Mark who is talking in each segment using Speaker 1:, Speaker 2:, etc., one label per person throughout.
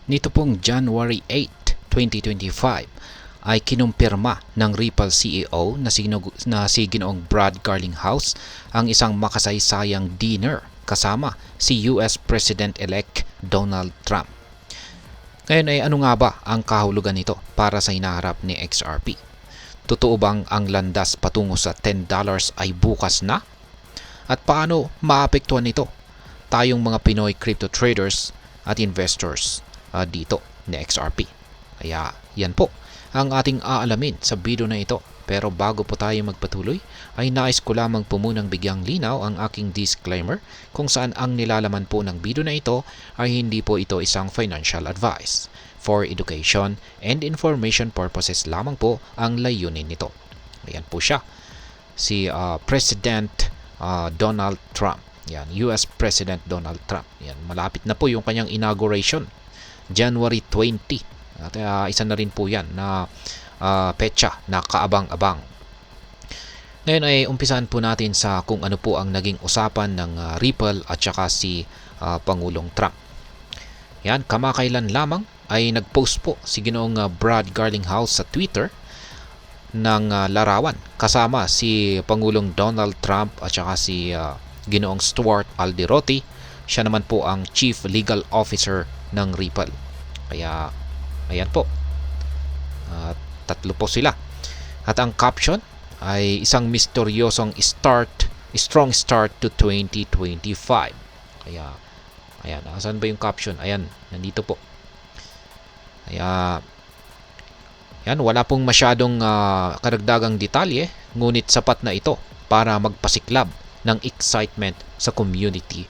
Speaker 1: Nito pong January 8, 2025 ay kinumpirma ng Ripple CEO na si Ginoong Brad Garlinghouse ang isang makasaysayang dinner kasama si US President-elect Donald Trump. Ngayon ay ano nga ba ang kahulugan nito para sa hinaharap ni XRP? Totoo bang ang landas patungo sa $10 ay bukas na? At paano maapektuhan nito tayong mga Pinoy crypto traders at investors dito ni XRP? Kaya yan po ang ating aalamin sa video na ito. Pero bago po tayo magpatuloy, ay nais ko lamang po munang bigyang linaw ang aking disclaimer kung saan ang nilalaman po ng video na ito ay hindi po ito isang financial advice. For education and information purposes lamang po ang layunin nito. Ayan po siya, si President Donald Trump. Yan, US President Donald Trump. Yan, malapit na po yung kanyang inauguration, January 20. At isa na rin po yan na petsa na kaabang-abang. Ngayon ay umpisahan po natin sa kung ano po ang naging usapan ng Ripple at saka si Pangulong Trump. Yan, kamakailan lamang ay nag-post po si Ginoong Brad Garlinghouse sa Twitter ng larawan kasama si Pangulong Donald Trump at saka si Ginoong Stuart Alderoty. Siya naman po ang Chief Legal Officer ng Ripple. Kaya ayan po, tatlo po sila. At ang caption ay isang misteryosong strong start to 2025. Kaya ayan, saan ba yung caption? Ayan, nandito po. Kaya yan, wala pong masyadong karagdagang detalye, ngunit sapat na ito para magpasiklab ng excitement sa community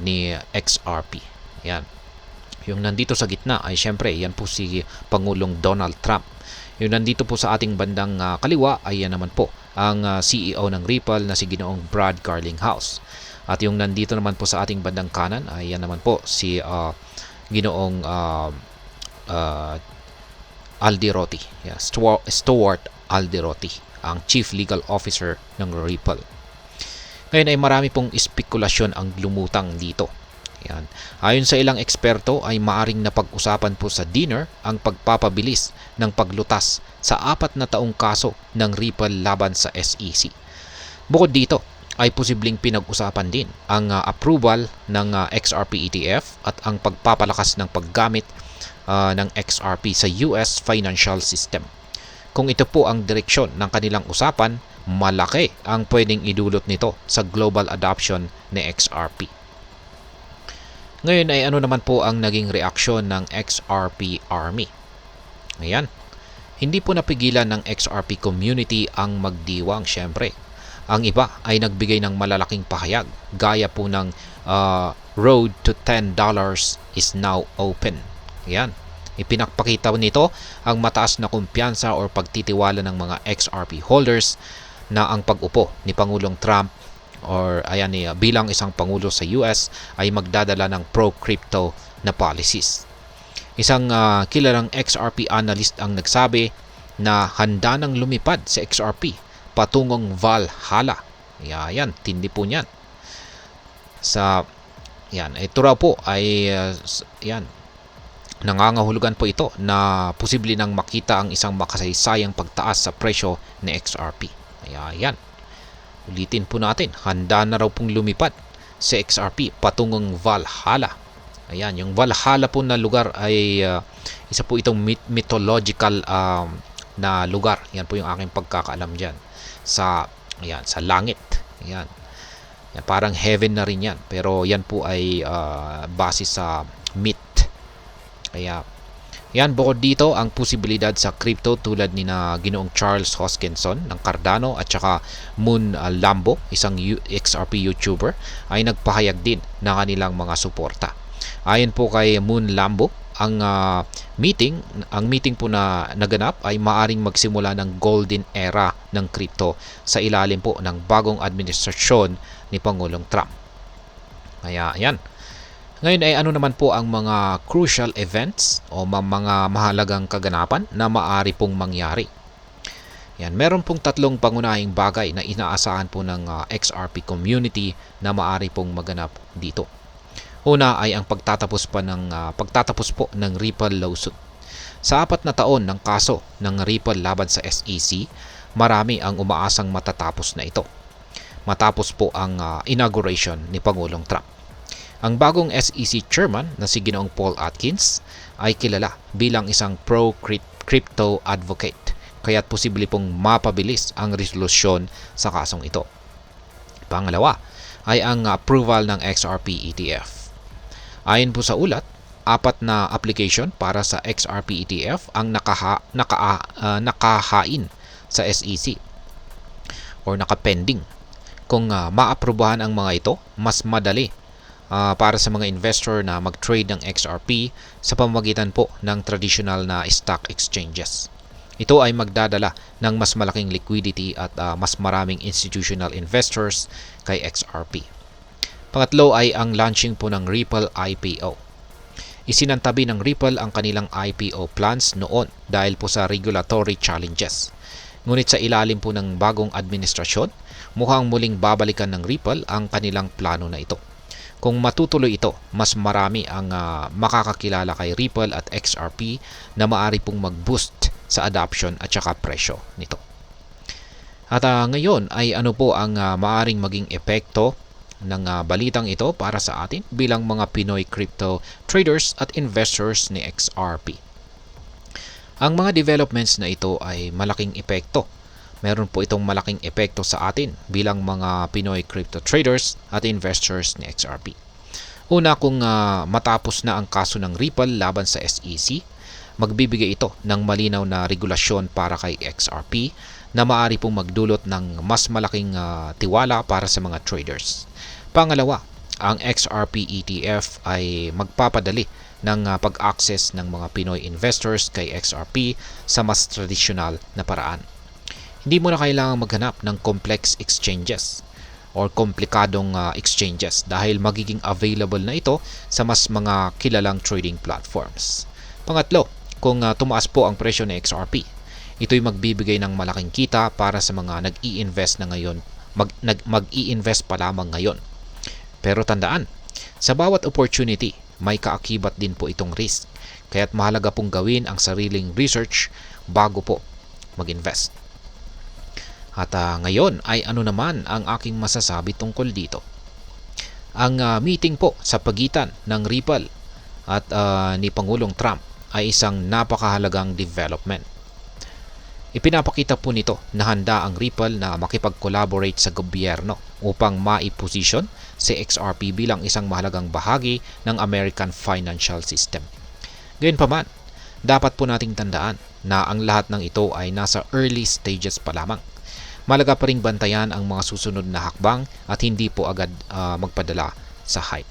Speaker 1: ni XRP. Yan. Yung nandito sa gitna ay syempre yan po si Pangulong Donald Trump. Yung nandito po sa ating bandang kaliwa ay yan naman po ang CEO ng Ripple na si Ginoong Brad Garlinghouse. At yung nandito naman po sa ating bandang kanan ay yan naman po si Ginoong Alderoty. Yeah, Stuart Alderoty, ang Chief Legal Officer ng Ripple. Ngayon ay marami pong espekulasyon ang lumutang dito. Yan. Ayon sa ilang eksperto ay maaring napag-usapan po sa dinner ang pagpapabilis ng paglutas sa 4 na taong kaso ng Ripple laban sa SEC. Bukod dito ay posibleng pinag-usapan din ang approval ng XRP ETF at ang pagpapalakas ng paggamit ng XRP sa US financial system. Kung ito po ang direksyon ng kanilang usapan, malaki ang pwedeng idulot nito sa global adoption ni XRP. Ngayon ay ano naman po ang naging reaksyon ng XRP Army? Ayan. Hindi po napigilan ng XRP community ang magdiwang syempre. Ang iba ay nagbigay ng malalaking pahayag gaya po ng road to $10 is now open. Ayan. Ipinakpakita nito ang mataas na kumpiyansa o pagtitiwala ng mga XRP holders na ang pag-upo ni Pangulong Trump bilang isang pangulo sa US ay magdadala ng pro-crypto na policies. Isang kilalang XRP analyst ang nagsabi na handa nang lumipad sa XRP patungong Valhalla. Yan, tindi po niyan. Ito raw po ay nangangahulugan po ito na posible nang makita ang isang makasaysayang pagtaas sa presyo ni XRP. Yan. Ulitin po natin, handa na raw pong lumipad sa XRP patungong Valhalla. Ayan, yung Valhalla po na lugar ay isa po itong mythological na lugar. Yan po yung aking pagkakaalam dyan. Sa langit. Ayan. Parang heaven na rin yan. Pero yan po ay base sa myth. Kaya yan, bukod dito ang posibilidad sa crypto tulad ni na Ginoong Charles Hoskinson ng Cardano at saka Moon Lambo, isang XRP YouTuber, ay nagpahayag din na kanilang mga suporta. Ayon po kay Moon Lambo, ang meeting po na naganap ay maaring magsimula ng golden era ng crypto sa ilalim po ng bagong administrasyon ni Pangulong Trump. Kaya yan. Ngayon ay ano naman po ang mga crucial events o mga mahalagang kaganapan na maaari pong mangyari. Yan, meron pong 3 pangunahing bagay na inaasahan po ng XRP community na maaari pong maganap dito. Una ay ang pagtatapos po ng Ripple lawsuit. Sa 4 na taon ng kaso ng Ripple laban sa SEC, marami ang umaasang matatapos na ito. Matapos po ang inauguration ni Pangulong Trump. Ang bagong SEC chairman na si Ginoong Paul Atkins ay kilala bilang isang pro-crypto advocate, kaya't posible pong mapabilis ang resolusyon sa kasong ito. Pangalawa ay ang approval ng XRP ETF. Ayon po sa ulat, 4 na application para sa XRP ETF ang nakahain sa SEC or nakapending. Kung maaprubahan ang mga ito, mas madali para sa mga investor na mag-trade ng XRP sa pamamagitan po ng traditional na stock exchanges. Ito ay magdadala ng mas malaking liquidity at mas maraming institutional investors kay XRP. Pangatlo ay ang launching po ng Ripple IPO. Isinantabi ng Ripple ang kanilang IPO plans noon dahil po sa regulatory challenges. Ngunit sa ilalim po ng bagong administrasyon, mukhang muling babalikan ng Ripple ang kanilang plano na ito. Kung matutuloy ito, mas marami ang makakakilala kay Ripple at XRP na maaari pong mag-boost sa adoption at saka presyo nito. At ngayon ay ano po ang maaring maging epekto ng balitang ito para sa atin bilang mga Pinoy crypto traders at investors ni XRP. Ang mga developments na ito ay malaking epekto. Meron po itong malaking epekto sa atin bilang mga Pinoy crypto traders at investors ni XRP. Una, kung matapos na ang kaso ng Ripple laban sa SEC, magbibigay ito ng malinaw na regulasyon para kay XRP na maaari pong magdulot ng mas malaking tiwala para sa mga traders. Pangalawa, ang XRP ETF ay magpapadali ng pag-access ng mga Pinoy investors kay XRP sa mas tradisyonal na paraan. Hindi mo na kailangang maghanap ng complex exchanges or komplikadong exchanges dahil magiging available na ito sa mas mga kilalang trading platforms. Pangatlo, kung tumaas po ang presyo ng XRP, ito'y magbibigay ng malaking kita para sa mga nag-i-invest na ngayon, mag-i-invest pa lamang ngayon. Pero tandaan, sa bawat opportunity, may kaakibat din po itong risk. Kaya't mahalaga pong gawin ang sariling research bago po mag-invest. At ngayon ay ano naman ang aking masasabi tungkol dito. Ang meeting po sa pagitan ng Ripple at ni Pangulong Trump ay isang napakahalagang development. Ipinapakita po nito na handa ang Ripple na makipag-collaborate sa gobyerno upang maiposisyon si XRP bilang isang mahalagang bahagi ng American financial system. Gayunpaman, dapat po nating tandaan na ang lahat ng ito ay nasa early stages pa lamang. Mahalaga pa ring bantayan ang mga susunod na hakbang at hindi po agad magpadala sa hype.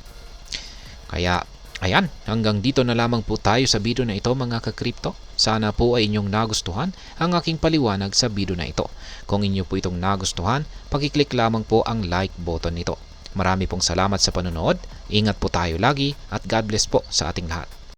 Speaker 1: Kaya, ayan, hanggang dito na lamang po tayo sa video na ito mga ka-crypto. Sana po ay inyong nagustuhan ang aking paliwanag sa video na ito. Kung inyo po itong nagustuhan, pakiclick lamang po ang like button nito. Marami pong salamat sa panonood, ingat po tayo lagi at God bless po sa ating lahat.